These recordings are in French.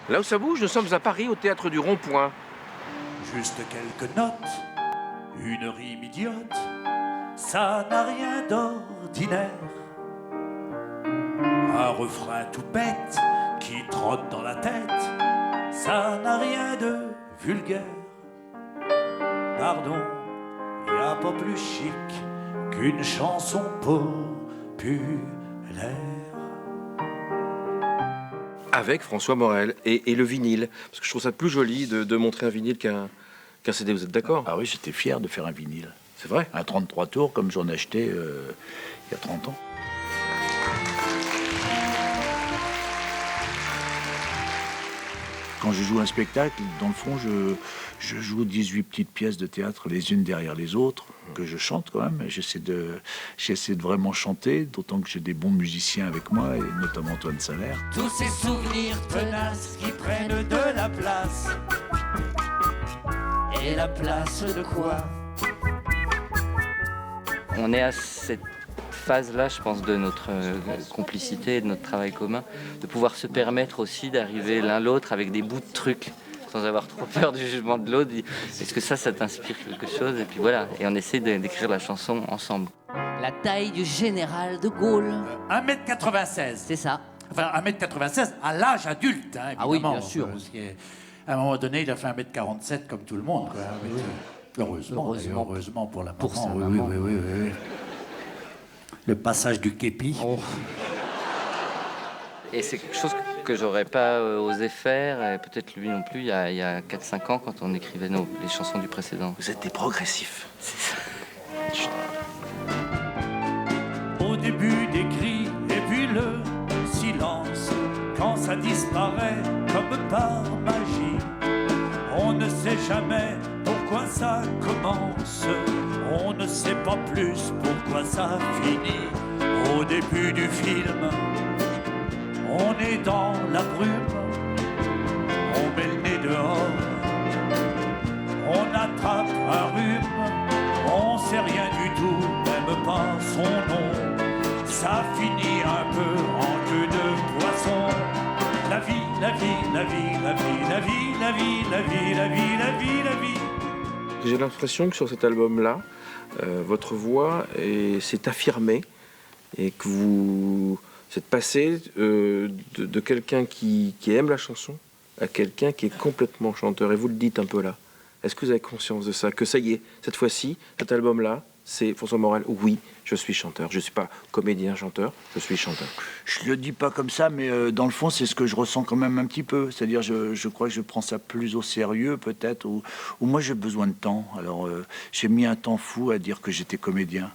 Là où ça bouge, nous sommes à Paris, au théâtre du Rond-Point. Juste quelques notes, une rime idiote, ça n'a rien d'ordinaire. Un refrain tout bête qui trotte dans la tête, ça n'a rien de vulgaire. Pardon, y a pas plus chic qu'une chanson populaire. Avec François Morel et le vinyle. Parce que je trouve ça plus joli de montrer un vinyle qu'un CD, vous êtes d'accord? Ah oui, j'étais fier de faire un vinyle. C'est vrai? Un 33 tours comme j'en ai acheté il y a 30 ans. Quand je joue un spectacle, dans le fond, je joue 18 petites pièces de théâtre les unes derrière les autres, que je chante quand même. J'essaie de vraiment chanter, d'autant que j'ai des bons musiciens avec moi, et notamment Antoine Salaire. Tous ces souvenirs tenaces qui prennent de la place. Et la place de quoi? On est à cette phase-là, je pense, de notre complicité, de notre travail commun, de pouvoir se permettre aussi d'arriver l'un l'autre avec des bouts de trucs, sans avoir trop peur du jugement de l'autre. Est-ce que ça t'inspire quelque chose? Et puis voilà, et on essaie d'écrire la chanson ensemble. La taille du général de Gaulle. 1m96. C'est ça. Enfin, 1m96 à l'âge adulte, hein, évidemment. Ah oui, bien sûr. Parce qu'à un moment donné, il a fait 1m47 comme tout le monde, quoi. Heureusement pour la pour maman. sa Oui, maman. oui. Le passage du képi. Oh. Et c'est quelque chose que j'aurais pas osé faire, et peut-être lui non plus, il y a 4-5 ans, quand on écrivait les chansons du précédent. Vous êtes des progressifs. Au début des cris et puis le silence, quand ça disparaît comme par magie. On ne sait jamais pourquoi ça commence, on ne sait pas plus pourquoi ça finit. Au début du film, on est dans la brume, on met le nez dehors, on attrape un rhume, on sait rien du tout, même pas son nom. Ça finit un peu en queue de poisson. La vie, la vie, la vie, la vie, la vie, la vie, la vie, la vie, la vie, la vie. J'ai l'impression que sur cet album-là, votre voix s'est affirmée et que vous êtes passé de quelqu'un qui aime la chanson à quelqu'un qui est complètement chanteur. Et vous le dites un peu là. Est-ce que vous avez conscience de ça? Que ça y est, cette fois-ci, cet album-là, c'est François Morel. Oui, je suis chanteur. Je ne suis pas comédien-chanteur, je suis chanteur. Je le dis pas comme ça, mais dans le fond, c'est ce que je ressens quand même un petit peu. C'est-à-dire, je crois que je prends ça plus au sérieux, peut-être, ou moi j'ai besoin de temps. Alors, j'ai mis un temps fou à dire que j'étais comédien.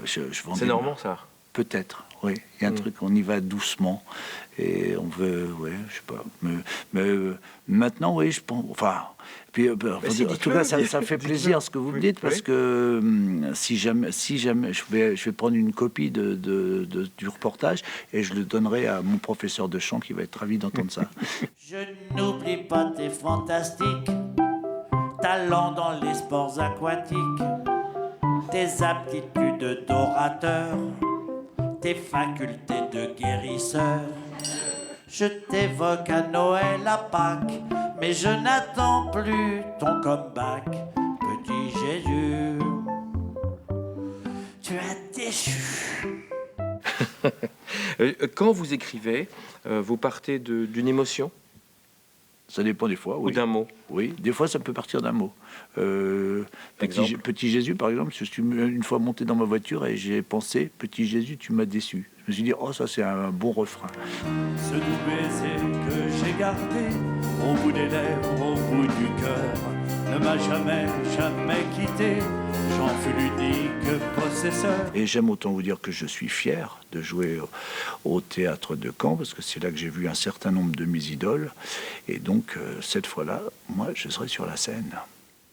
C'est normand, ça? Peut-être, oui. Il y a un truc, on y va doucement. Et on veut, ouais, je sais pas. Mais maintenant, oui, je pense. Enfin. Puis, en tout cas, ça fait plaisir ce que vous me dites, parce que si jamais je vais prendre une copie du reportage et je le donnerai à mon professeur de chant qui va être ravi d'entendre ça. Je n'oublie pas tes fantastiques talents dans les sports aquatiques, tes aptitudes d'orateur, tes facultés de guérisseur. Je t'évoque à Noël, à Pâques, mais je n'attends plus ton comeback, petit Jésus. Tu as déçu. Quand vous écrivez, vous partez d'une émotion? Ça dépend des fois, oui. Ou d'un mot? Oui, des fois ça peut partir d'un mot. Petit Jésus, par exemple, je suis une fois monté dans ma voiture et j'ai pensé, petit Jésus, tu m'as déçu. Je me suis dit, oh, ça c'est un bon refrain. Ce doux baiser que j'ai gardé au bout des lèvres, au bout du cœur, ne m'a jamais quitté. J'en fus l'unique possesseur. Et j'aime autant vous dire que je suis fier de jouer au théâtre de Caen, parce que c'est là que j'ai vu un certain nombre de mes idoles. Et donc, cette fois-là, moi, je serai sur la scène.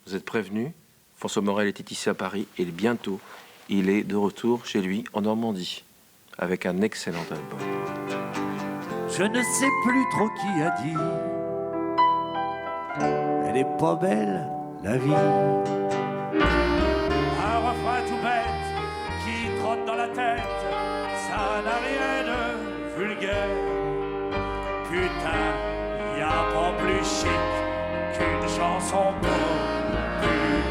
Vous êtes prévenu, François Morel était ici à Paris et bientôt, il est de retour chez lui en Normandie, avec un excellent album. Je ne sais plus trop qui a dit elle est pas belle, la vie. Un refrain tout bête qui trotte dans la tête, ça n'a rien de vulgaire. Putain chic qu'une chanson populaire.